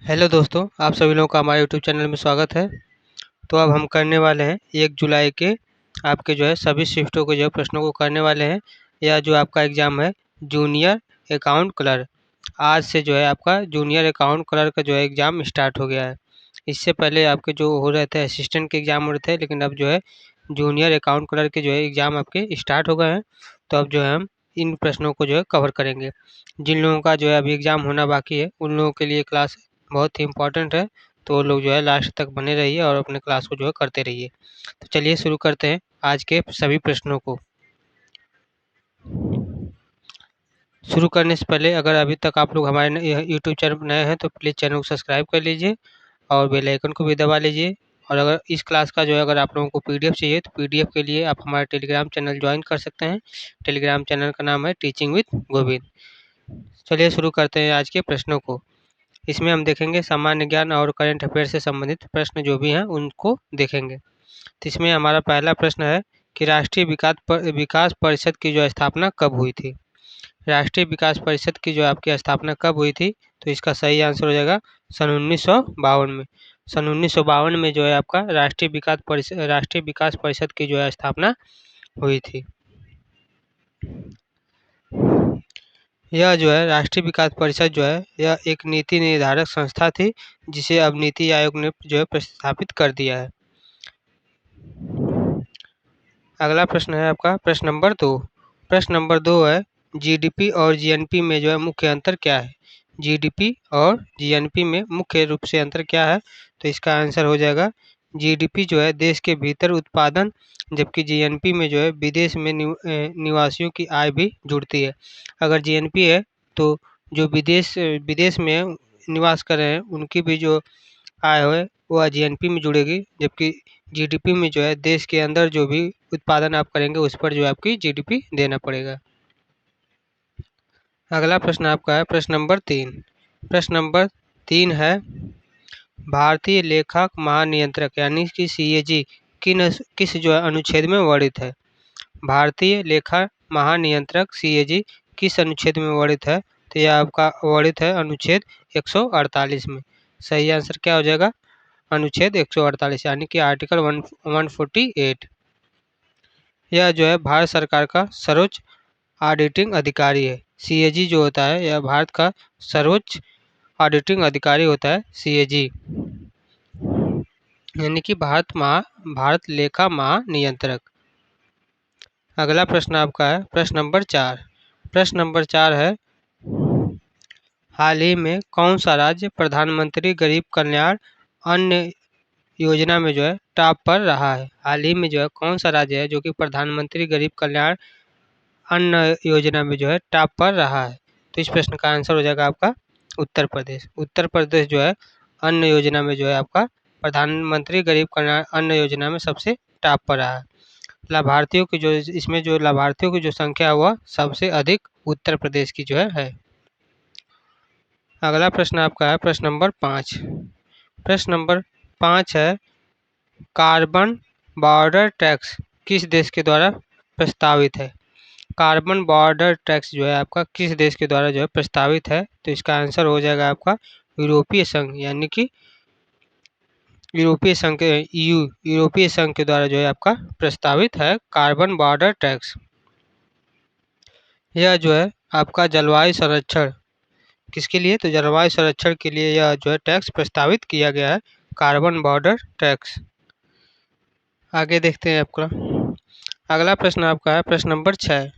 Hello दोस्तों, आप सभी लोगों का हमारे यूट्यूब चैनल में स्वागत है। तो अब हम करने वाले हैं 1 जुलाई के आपके सभी शिफ्टों के प्रश्नों को करने वाले हैं। यह जो आपका एग्ज़ाम है जूनियर अकाउंट क्लर्क, आज से आपका जूनियर अकाउंट क्लर्क का एग्ज़ाम स्टार्ट हो गया है। इससे पहले आपके जो हो रहे थे असिस्टेंट के एग्ज़ाम हो रहे थे, लेकिन अब जूनियर अकाउंट क्लर्क के एग्ज़ाम आपके स्टार्ट हो गए हैं। तो अब हम इन प्रश्नों को कवर करेंगे। जिन लोगों का अभी एग्ज़ाम होना बाकी है उन लोगों के लिए क्लास बहुत ही इम्पोर्टेंट है। तो वो लोग लास्ट तक बने रहिए और अपने क्लास को करते रहिए। तो चलिए शुरू करते हैं आज के सभी प्रश्नों को। शुरू करने से पहले अगर अभी तक आप लोग हमारे यूट्यूब चैनल पर नए हैं तो प्लीज़ चैनल को सब्सक्राइब कर लीजिए और बेल आइकन को भी दबा लीजिए। और अगर इस क्लास का अगर आप लोगों को पीडीएफ चाहिए तो पीडीएफ के लिए आप हमारा टेलीग्राम चैनल ज्वाइन कर सकते हैं। टेलीग्राम चैनल का नाम है टीचिंग विद गोविंद। चलिए शुरू करते हैं आज के प्रश्नों को। इसमें हम देखेंगे सामान्य ज्ञान और करंट अफेयर से संबंधित प्रश्न जो भी हैं उनको देखेंगे। तो इसमें हमारा पहला प्रश्न है कि राष्ट्रीय विकास परिषद की स्थापना कब हुई थी। राष्ट्रीय विकास परिषद की आपकी स्थापना कब हुई थी, तो इसका सही आंसर हो जाएगा सन 1952 में। सन 1952 में आपका राष्ट्रीय विकास परिषद की स्थापना हुई थी। यह राष्ट्रीय विकास परिषद यह एक नीति निर्धारक संस्था थी, जिसे अब नीति आयोग ने प्रतिस्थापित कर दिया है। अगला प्रश्न है आपका प्रश्न नंबर 2। प्रश्न नंबर 2 है जीडीपी और जीएनपी में मुख्य अंतर क्या है। जीडीपी और जीएनपी में मुख्य रूप से अंतर क्या है, तो इसका आंसर हो जाएगा जीडीपी देश के भीतर उत्पादन, जबकि जीएनपी में विदेश में निवासियों की आय भी जुड़ती है। अगर जीएनपी है तो जो विदेश में निवास कर रहे हैं उनकी भी जो आय है वह जीएनपी में जुड़ेगी, जबकि जीडीपी में देश के अंदर जो भी उत्पादन आप करेंगे उस पर आपकी जीडीपी देना पड़ेगा। अगला प्रश्न आपका है प्रश्न नंबर 3। प्रश्न नंबर 3 है भारतीय लेखा महानियंत्रक यानी कि सीएजी किस अनुच्छेद में वर्णित है। भारतीय लेखा महानियंत्रक सीएजी किस अनुच्छेद में वर्णित है, तो यह आपका वर्णित है अनुच्छेद 148 में। सही आंसर क्या हो जाएगा अनुच्छेद 148 यानी कि आर्टिकल 148। यह भारत सरकार का सर्वोच्च ऑडिटिंग अधिकारी है। सीएजी जो होता है यह भारत का सर्वोच्च ऑडिटिंग अधिकारी होता है सीएजी, यानी कि भारत लेखा महानियंत्रक। अगला प्रश्न आपका है प्रश्न नंबर 4। प्रश्न नंबर 4 है हाल ही में कौन सा राज्य प्रधानमंत्री गरीब कल्याण अन्न योजना में टॉप पर रहा है। हाल ही में कौन सा राज्य है जो कि प्रधानमंत्री गरीब कल्याण अन्न योजना में टॉप पर रहा है, तो इस प्रश्न का आंसर हो जाएगा आपका उत्तर प्रदेश। उत्तर प्रदेश अन्न योजना में आपका प्रधानमंत्री गरीब कल्याण अन्न योजना में सबसे टॉप पर रहा है। लाभार्थियों की इसमें लाभार्थियों की संख्या है वह सबसे अधिक उत्तर प्रदेश की है। अगला प्रश्न आपका है प्रश्न नंबर 5। प्रश्न नंबर 5 है कार्बन बॉर्डर टैक्स किस देश के द्वारा प्रस्तावित है। कार्बन बॉर्डर टैक्स आपका किस देश के द्वारा प्रस्तावित है, तो इसका आंसर हो जाएगा आपका यूरोपीय संघ, यानी कि यूरोपीय संघ के द्वारा आपका प्रस्तावित है कार्बन बॉर्डर टैक्स। यह आपका जलवायु संरक्षण किसके लिए, तो जलवायु संरक्षण के लिए यह टैक्स प्रस्तावित किया गया है कार्बन बॉर्डर टैक्स। आगे देखते हैं आपका अगला प्रश्न आपका है प्रश्न नंबर 6।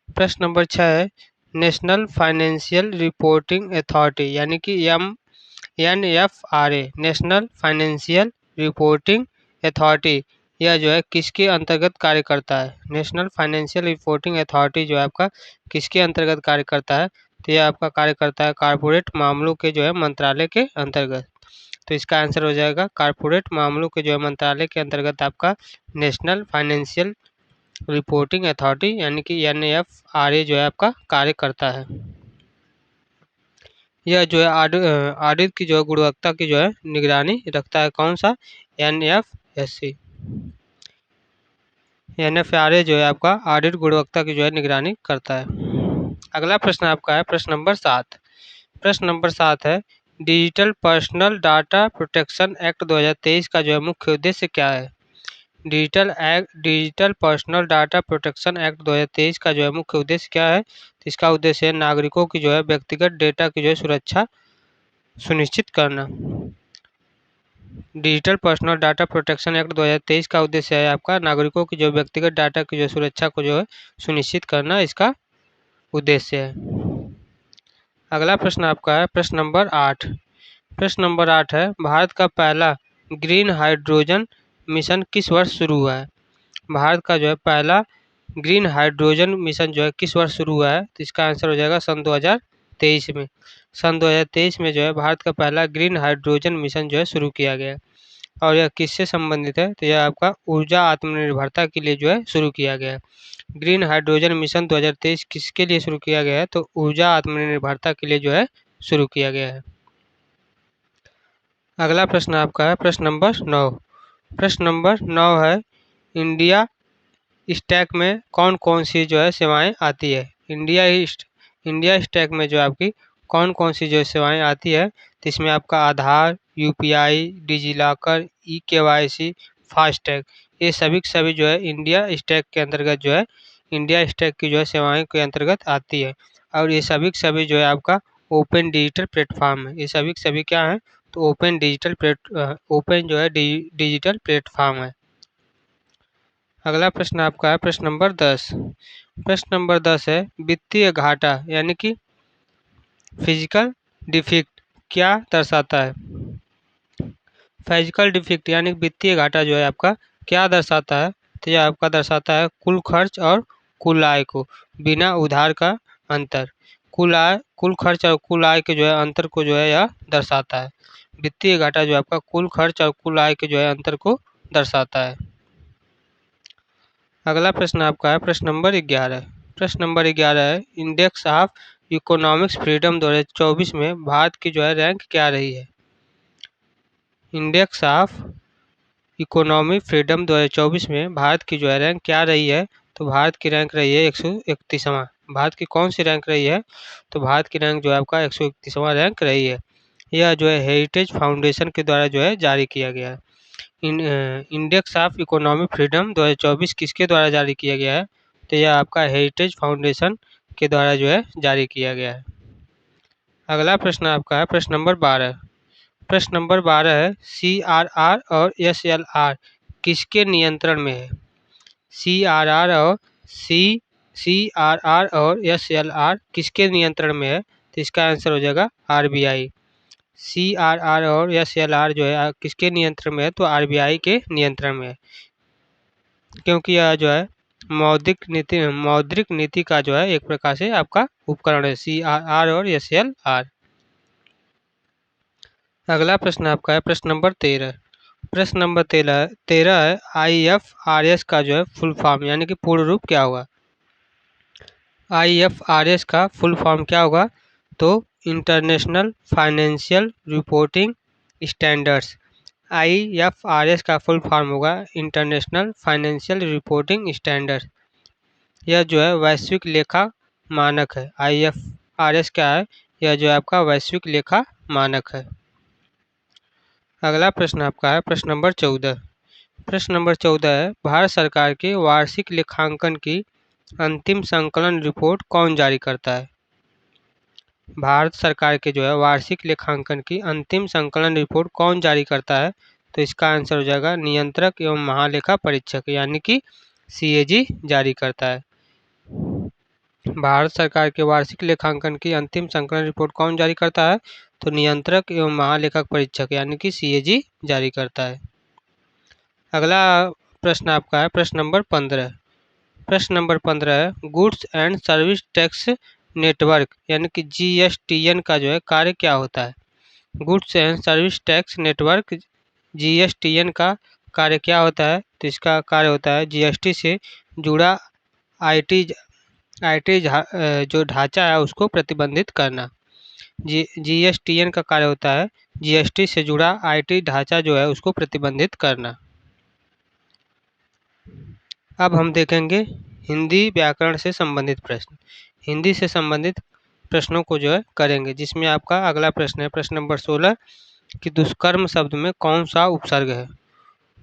प्रश्न नंबर 6 है नेशनल फाइनेंशियल रिपोर्टिंग अथॉरिटी यानी कि NFRA national financial reporting authority यह किसके अंतर्गत कार्य करता है। नेशनल फाइनेंशियल रिपोर्टिंग अथॉरिटी आपका किसके अंतर्गत कार्य करता है, तो यह आपका कार्य करता है कॉर्पोरेट मामलों के मंत्रालय के अंतर्गत। तो इसका आंसर हो जाएगा कॉर्पोरेट मामलों के मंत्रालय के अंतर्गत आपका नेशनल फाइनेंशियल रिपोर्टिंग अथॉरिटी यानी कि NFRA आपका कार्य करता है। यह ऑडिट की गुणवत्ता की निगरानी रखता है। कौन सा, NFSC। NFRA आपका ऑडिट गुणवत्ता की निगरानी करता है। अगला प्रश्न आपका है प्रश्न नंबर 7। प्रश्न नंबर 7 है digital personal data protection act 2023 का जो है मुख्य उद्देश्य क्या है? Digital personal data protection act 2023 का जो है मुख्य उद्देश्य क्या है? तो इसका उद्देश्य है नागरिकों की जो है व्यक्तिगत डेटा की जो है सुरक्षा सुनिश्चित करना। Digital personal data protection act 2023 का उद्देश्य है आपका नागरिकों की जो व्यक्तिगत डाटा की जो सुरक्षा को जो है सुनिश्चित करना, इसका उद्देश्य है। अगला प्रश्न आपका है प्रश्न नंबर 8। प्रश्न नंबर 8 है भारत का पहला ग्रीन हाइड्रोजन मिशन किस वर्ष शुरू हुआ है? भारत का जो है पहला ग्रीन हाइड्रोजन मिशन जो है किस वर्ष शुरू हुआ है? तो इसका आंसर हो जाएगा सन 2023 में। सन 2023 में जो है भारत का पहला ग्रीन हाइड्रोजन मिशन जो है शुरू किया गया है। और यह किससे संबंधित है? तो यह आपका ऊर्जा आत्मनिर्भरता के लिए जो है शुरू किया गया है। ग्रीन हाइड्रोजन मिशन 2023 किसके लिए शुरू किया गया है? तो ऊर्जा आत्मनिर्भरता के लिए जो है शुरू किया गया है। अगला प्रश्न आपका है प्रश्न नंबर 9। प्रश्न नंबर 9 है इंडिया स्टैक में कौन कौन सी जो है सेवाएं आती है? इंडिया स्टैक में जो आपकी कौन कौन सी जो सेवाएं आती है? तो इसमें आपका आधार, यूपीआई, डिजिलॉकर, ई-केवाईसी, फास्टैग, ये सभी के सभी जो है इंडिया स्टैक के अंतर्गत जो है इंडिया स्टैक की जो है सेवाएं के अंतर्गत आती है। और ये सभी के सभी जो है आपका ओपन डिजिटल प्लेटफॉर्म है। ये सभी के सभी क्या है? तो ओपन जो है डिजिटल प्लेटफॉर्म है। अगला प्रश्न आपका है प्रश्न नंबर 10। प्रश्न नंबर 10 है वित्तीय घाटा यानी कि फिजिकल डिफिक्ट क्या दर्शाता है? फिजिकल डिफिक्ट यानी वित्तीय घाटा जो है आपका क्या दर्शाता है? तो यह आपका दर्शाता है कुल खर्च और कुल आय को बिना उधार का अंतर। कुल खर्च और कुल आय के जो है अंतर को जो है यह दर्शाता है। वित्तीय घाटा जो आपका कुल खर्च और कुल आय के जो है अंतर को दर्शाता है। अगला प्रश्न आपका है प्रश्न नंबर 11। प्रश्न नंबर 11 है इंडेक्स ऑफ इकोनॉमिक्स फ्रीडम 2024 में भारत की जो है रैंक क्या रही है? इंडेक्स ऑफ इकोनॉमिक फ्रीडम 2024 में भारत की जो है रैंक क्या रही है? तो भारत की रैंक रही है 131वां। भारत की कौन सी रैंक रही है? तो भारत की रैंक जो है आपका 131वां रैंक रही है। यह जो है हेरिटेज फाउंडेशन के द्वारा जो है जारी किया गया है। इंडेक्स ऑफ इकोनॉमिक फ्रीडम 2024 किसके द्वारा जारी किया गया है? तो यह आपका हेरिटेज फाउंडेशन के द्वारा जो है जारी किया गया है। अगला प्रश्न आपका है प्रश्न नंबर 12। प्रश्न नंबर 12 है CRR और SLR किसके नियंत्रण में है? CRR और SLR किसके नियंत्रण में है? तो इसका आंसर हो जाएगा RBI। CRR और SLR जो है किसके नियंत्रण में है? तो RBI के नियंत्रण में है, क्योंकि यह जो है मौद्रिक नीति का जो है एक प्रकार से आपका उपकरण है CRR और SLR। अगला प्रश्न आपका है प्रश्न नंबर 13। प्रश्न नंबर 13 है IFRS का जो है फुल फॉर्म यानी कि पूर्ण रूप क्या होगा? IFRS का फुल फॉर्म क्या होगा? तो international financial reporting standards. IFRS का फुल फॉर्म होगा इंटरनेशनल फाइनेंशियल रिपोर्टिंग स्टैंडर्ड। यह जो है वैश्विक लेखा मानक है। IFRS क्या है? यह जो है आपका वैश्विक लेखा मानक है। अगला प्रश्न आपका है प्रश्न नंबर 14। प्रश्न नंबर 14 है भारत सरकार के वार्षिक लेखांकन की अंतिम संकलन रिपोर्ट कौन जारी करता है? भारत सरकार के जो है वार्षिक लेखांकन की अंतिम संकलन रिपोर्ट कौन जारी करता है? तो इसका आंसर हो जाएगा नियंत्रक एवं महालेखा परीक्षक यानी कि CAG जारी करता है। भारत सरकार के वार्षिक लेखांकन की अंतिम संकलन रिपोर्ट कौन जारी करता है? तो नियंत्रक एवं महालेखक परीक्षक यानी कि CAG जारी करता है। अगला प्रश्न आपका है प्रश्न नंबर 15। प्रश्न नंबर 15 है goods and service tax network यानी कि GSTN का जो है कार्य क्या होता है? Goods and service tax network GSTN का कार्य क्या होता है? तो इसका कार्य होता है GST से जुड़ा IT जो ढांचा है उसको प्रतिबंधित करना। GSTN का कार्य होता है GST से जुड़ा IT ढांचा जो है उसको प्रतिबंधित करना। अब हम देखेंगे हिंदी व्याकरण से संबंधित प्रश्न। हिंदी से संबंधित प्रश्नों को जो है करेंगे, जिसमें आपका अगला प्रश्न है प्रश्न नंबर 16 कि दुष्कर्म शब्द में कौन सा उपसर्ग है।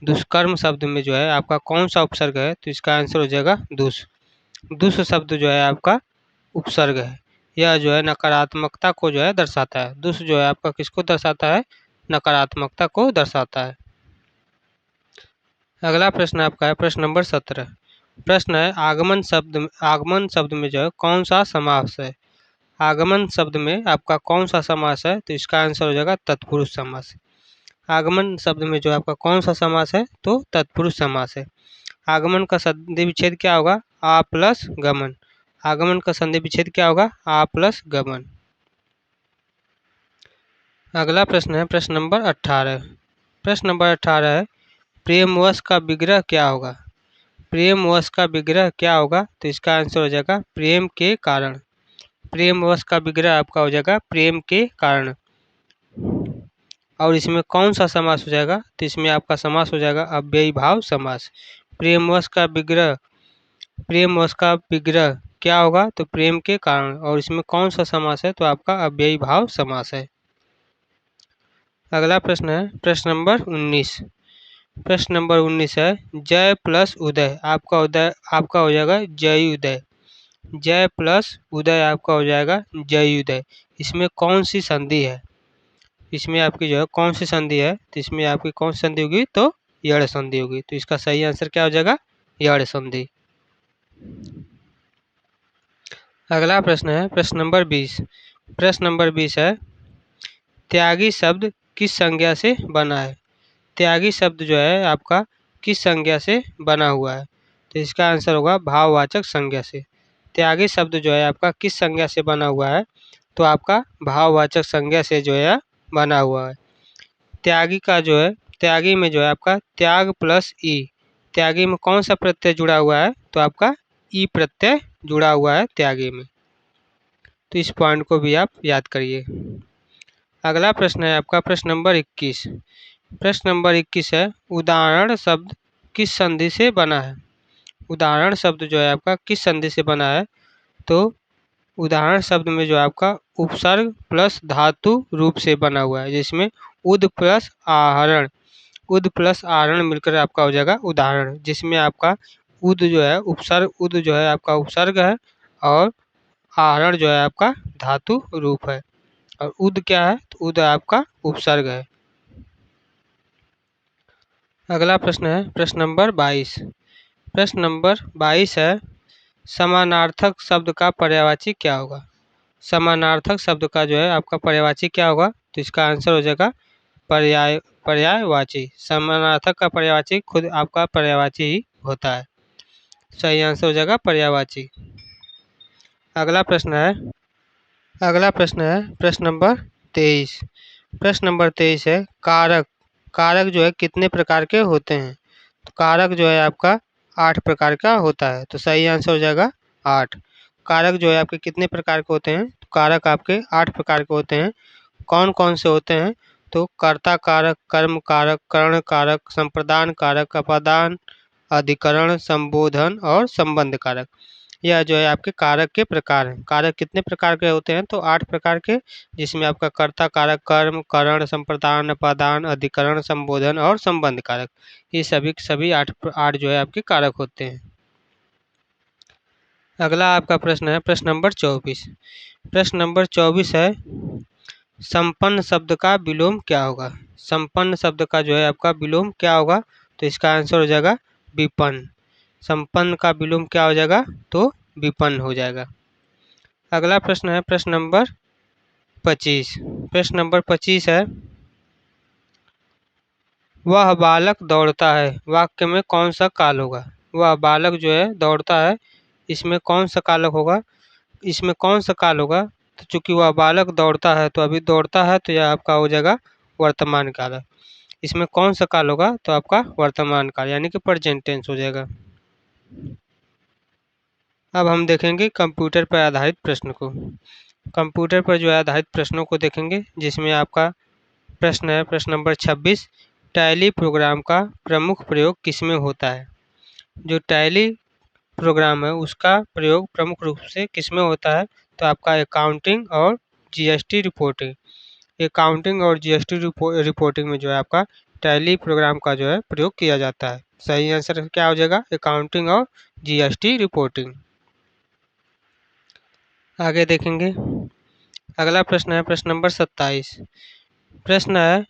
दुष्कर्म शब्द में जो है आपका कौन सा उपसर्ग है, तो इसका आंसर हो जाएगा दुष। दुष शब्द जो है आपका उपसर्ग है। यह जो है नकारात्मकता को जो है दर्शाता है। दुष जो है आपका किसको दर्शाता है, नकारात्मकता को दर्शाता है। अगला प्रश्न आपका है प्रश्न नंबर 17। प्रश्न है आगमन शब्द में जो है कौन सा समास है। आगमन शब्द में आपका कौन सा समास है, तो इसका आंसर हो जाएगा तत्पुरुष समास। आगमन शब्द में जो आपका कौन सा समास है, तो तत्पुरुष समास है। आगमन का संधि विच्छेद क्या होगा, आ प्लस गमन। आगमन का संधि विच्छेद क्या होगा, आ प्लस गमन। अगला प्रश्न है प्रश्न नंबर 18। प्रश्न नंबर 18 है प्रेमवश का विग्रह क्या होगा। प्रेमवश का विग्रह क्या होगा, तो इसका आंसर हो जाएगा प्रेम के कारण। प्रेमवश का विग्रह आपका हो जाएगा प्रेम के कारण। और इसमें कौन सा समास हो जाएगा, तो इसमें आपका समास हो जाएगा अव्ययी भाव समास। प्रेमवश का विग्रह, प्रेमवश का विग्रह क्या होगा, तो प्रेम के कारण। और इसमें कौन सा समास है, तो आपका अव्ययी भाव समास है। अगला प्रश्न है प्रश्न नंबर 19। प्रश्न नंबर 19 है जय प्लस उदय। आपका हो जाएगा जय उदय। जय प्लस उदय आपका हो जाएगा जय उदय। इसमें कौन सी संधि है, इसमें आपकी जो है कौन सी संधि है, तो इसमें आपकी कौन सी संधि होगी, तो यड़ संधि होगी। तो इसका सही आंसर क्या हो जाएगा, यड़ संधि। अगला प्रश्न है प्रश्न नंबर 20। प्रश्न नंबर 20 है त्यागी शब्द किस संज्ञा से बना है। त्यागी शब्द जो है आपका किस संज्ञा से बना हुआ है, तो इसका आंसर होगा भाववाचक संज्ञा से। त्यागी शब्द जो है आपका किस संज्ञा से बना हुआ है, तो आपका भाववाचक संज्ञा से जो है बना हुआ है। त्यागी का जो है, त्यागी में जो है आपका त्याग प्लस ई। त्यागी में कौन सा प्रत्यय जुड़ा हुआ है, तो आपका ई प्रत्यय जुड़ा हुआ है त्यागी में। तो इस पॉइंट को भी आप याद करिए। अगला प्रश्न है आपका प्रश्न नंबर 21। प्रश्न नंबर 21 है उदाहरण शब्द किस संधि से बना है। उदाहरण शब्द जो है आपका किस संधि से बना है, तो उदाहरण शब्द में जो आपका उपसर्ग प्लस धातु रूप से बना हुआ है, जिसमें उद प्लस आहरण, उद प्लस आहरण मिलकर आपका हो जाएगा उदाहरण। जिसमें आपका उद जो है उपसर्ग, उद जो है आपका उपसर्ग है और आहरण जो है आपका धातु रूप है। और उद क्या है, तो उद आपका उपसर्ग है। अगला प्रश्न है प्रश्न नंबर 22। प्रश्न नंबर 22 है समानार्थक शब्द का पर्यायवाची क्या होगा। समानार्थक शब्द का जो है आपका पर्यायवाची क्या होगा, तो इसका आंसर हो जाएगा पर्यायवाची। समानार्थक का पर्यायवाची खुद आपका पर्यायवाची ही होता है। सही आंसर हो जाएगा पर्यायवाची। अगला प्रश्न है प्रश्न नंबर 23। प्रश्न नंबर 23 है कारक। कारक जो है कितने प्रकार के होते हैं, तो कारक जो है आपका 8 प्रकार का होता है। तो सही आंसर हो जाएगा 8। कारक जो है आपके कितने प्रकार के होते हैं, तो कारक आपके 8 प्रकार के होते हैं। कौन कौन से होते हैं, तो कर्ता कारक, कर्म कारक, कर्ण कारक, संप्रदान कारक, अपादान, अधिकरण, संबोधन और संबंध कारक। यह जो है आपके कारक के प्रकार हैं। कारक कितने प्रकार के होते हैं, तो 8 प्रकार के, जिसमें आपका कर्ता कारक, कर्म, करण, संप्रदान, अपादान, अधिकरण, संबोधन और संबंध कारक, ये सभी 8 जो है आपके कारक होते हैं। अगला आपका प्रश्न है प्रश्न नंबर 24। प्रश्न नंबर 24 है संपन्न शब्द का विलोम क्या होगा। संपन्न शब्द का जो है आपका विलोम क्या होगा, तो इसका आंसर हो जाएगा विपन्न। संपन्न का विलोम क्या हो जाएगा, तो विपन्न हो जाएगा। अगला प्रश्न है प्रश्न नंबर 25। प्रश्न नंबर 25 है वह बालक दौड़ता है, वाक्य में कौन सा काल होगा। वह बालक जो है दौड़ता है, इसमें कौन सा कालक होगा, इसमें कौन सा काल होगा, तो चूंकि वह बालक दौड़ता है तो अभी दौड़ता है, तो यह आपका हो जाएगा वर्तमान काल है। इसमें कौन सा काल होगा, तो आपका वर्तमान काल यानी कि प्रेजेंट टेंस हो जाएगा। अब हम देखेंगे कंप्यूटर पर आधारित प्रश्न को। कंप्यूटर पर जो है आधारित प्रश्नों को देखेंगे, जिसमें आपका प्रश्न है प्रश्न नंबर 26। टैली प्रोग्राम का प्रमुख प्रयोग किसमें होता है। जो टैली प्रोग्राम है उसका प्रयोग प्रमुख रूप से किसमें होता है, तो आपका अकाउंटिंग और जीएसटी रिपोर्टिंग। अकाउंटिंग और जीएसटी रिपोर्टिंग में जो है आपका टैली प्रोग्राम का जो है प्रयोग किया जाता है। सही आंसर क्या हो जाएगा? अकाउंटिंग और जीएसटी रिपोर्टिंग। आगे देखेंगे, अगला प्रश्न है प्रश्न नंबर 27। प्रश्न है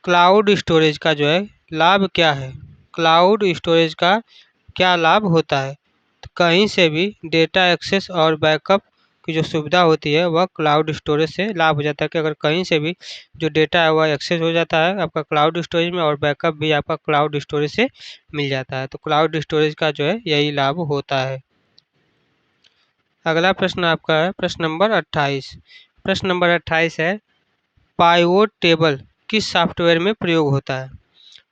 क्लाउड स्टोरेज का जो है लाभ क्या है? क्लाउड स्टोरेज का क्या लाभ होता है? तो कहीं से भी डेटा एक्सेस और बैकअप की जो सुविधा होती है वह क्लाउड स्टोरेज से लाभ हो जाता है कि अगर कहीं से भी जो डेटा है वह एक्सेस हो जाता है आपका क्लाउड स्टोरेज में, और बैकअप भी आपका क्लाउड स्टोरेज से मिल जाता है। तो क्लाउड स्टोरेज का जो है यही लाभ होता है। अगला प्रश्न आपका है प्रश्न नंबर 28। प्रश्न नंबर 28 है पाइवोट टेबल किस सॉफ्टवेयर में प्रयोग होता है?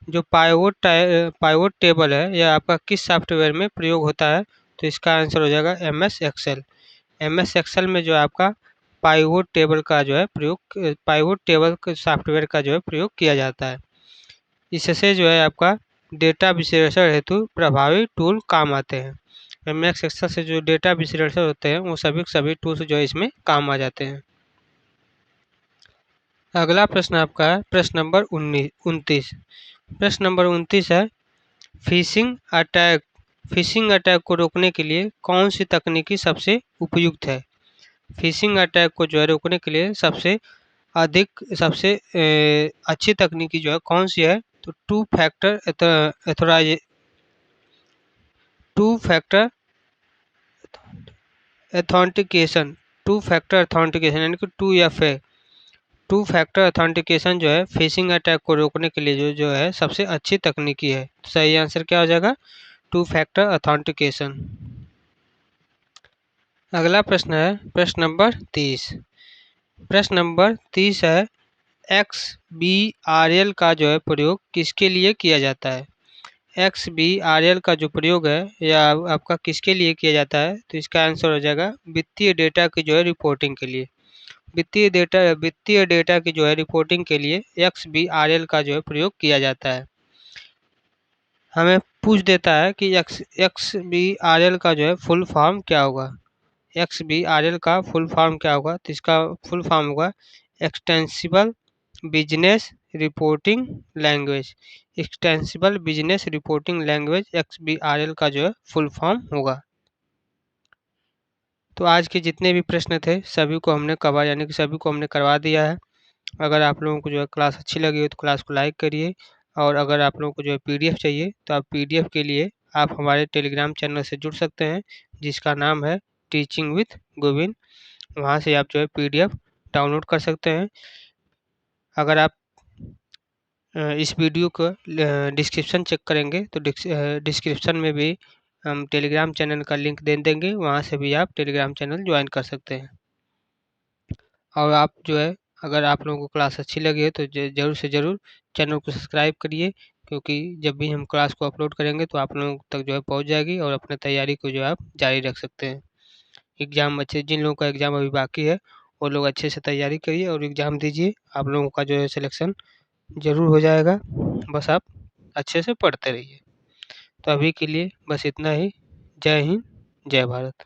जो पाइवोट टेबल है यह आपका किस सॉफ्टवेयर में प्रयोग होता है? तो इसका आंसर हो जाएगा एमएस एक्सेल। एमएस एक्सेल में जो है आपका पाइवोट टेबल का जो है प्रयोग, पाइवोट टेबल सॉफ्टवेयर का जो है प्रयोग किया जाता है। इससे जो है आपका डेटा विश्लेषण हेतु प्रभावी टूल काम आते हैं। एमएस एक्सेल से जो डेटा विश्लेषण होते हैं वो सभी टूल्स जो है इसमें काम आ जाते हैं। अगला प्रश्न आपका है प्रश्न नंबर 29। प्रश्न नंबर 29 है फिशिंग अटैक। फिशिंग अटैक को रोकने के लिए कौन सी तकनीकी सबसे उपयुक्त है? फिशिंग अटैक को जो है रोकने के लिए सबसे अच्छी तकनीकी जो है कौन सी है? तो two factor authentication. Two factor authentication यानी कि 2FA। टू फैक्टर ऑथेंटिकेशन जो है फिशिंग अटैक को रोकने के लिए जो है सबसे अच्छी तकनीकी है। तो सही आंसर क्या हो जाएगा? Two factor authentication. अगला प्रश्न है प्रश्न नंबर 30। प्रश्न नंबर 30 है XBRL का जो है प्रयोग किसके लिए किया जाता है? XBRL का जो प्रयोग है यह आपका किसके लिए किया जाता है? तो इसका आंसर हो जाएगा वित्तीय डेटा की जो है रिपोर्टिंग के लिए। वित्तीय डेटा की जो है रिपोर्टिंग के लिए XBRL का जो है प्रयोग किया जाता है। हमें पूछ देता है कि XBRL का जो है फुल फॉर्म क्या होगा? XBRL का फुल फॉर्म क्या होगा? तो इसका फुल फॉर्म होगा extensible business reporting language. Extensible business reporting language XBRL का जो है फुल फॉर्म होगा। तो आज के जितने भी प्रश्न थे सभी को हमने कवर यानी कि सभी को हमने करवा दिया है। अगर आप लोगों को जो है क्लास अच्छी लगी हो तो क्लास को लाइक करिए, और अगर आप लोगों को जो है पीडीएफ चाहिए तो आप पीडीएफ के लिए आप हमारे टेलीग्राम चैनल से जुड़ सकते हैं जिसका नाम है टीचिंग विथ गोविंद। वहाँ से आप जो है पीडीएफ डाउनलोड कर सकते हैं। अगर आप इस वीडियो को डिस्क्रिप्शन चेक करेंगे तो डिस्क्रिप्शन में भी हम टेलीग्राम चैनल का लिंक दे देंगे, वहाँ से भी आप टेलीग्राम चैनल ज्वाइन कर सकते हैं। और आप जो है अगर आप लोगों को क्लास अच्छी लगी है तो ज़रूर से ज़रूर चैनल को सब्सक्राइब करिए, क्योंकि जब भी हम क्लास को अपलोड करेंगे तो आप लोगों तक जो है पहुंच जाएगी और अपने तैयारी को जो है आप जारी रख सकते हैं। एग्ज़ाम अच्छे जिन लोगों का एग्ज़ाम अभी बाकी है वो लोग अच्छे से तैयारी करिए और एग्ज़ाम दीजिए, आप लोगों का जो है सिलेक्शन ज़रूर हो जाएगा। बस आप अच्छे से पढ़ते रहिए। तो अभी के लिए बस इतना ही। जय हिंद, जय भारत।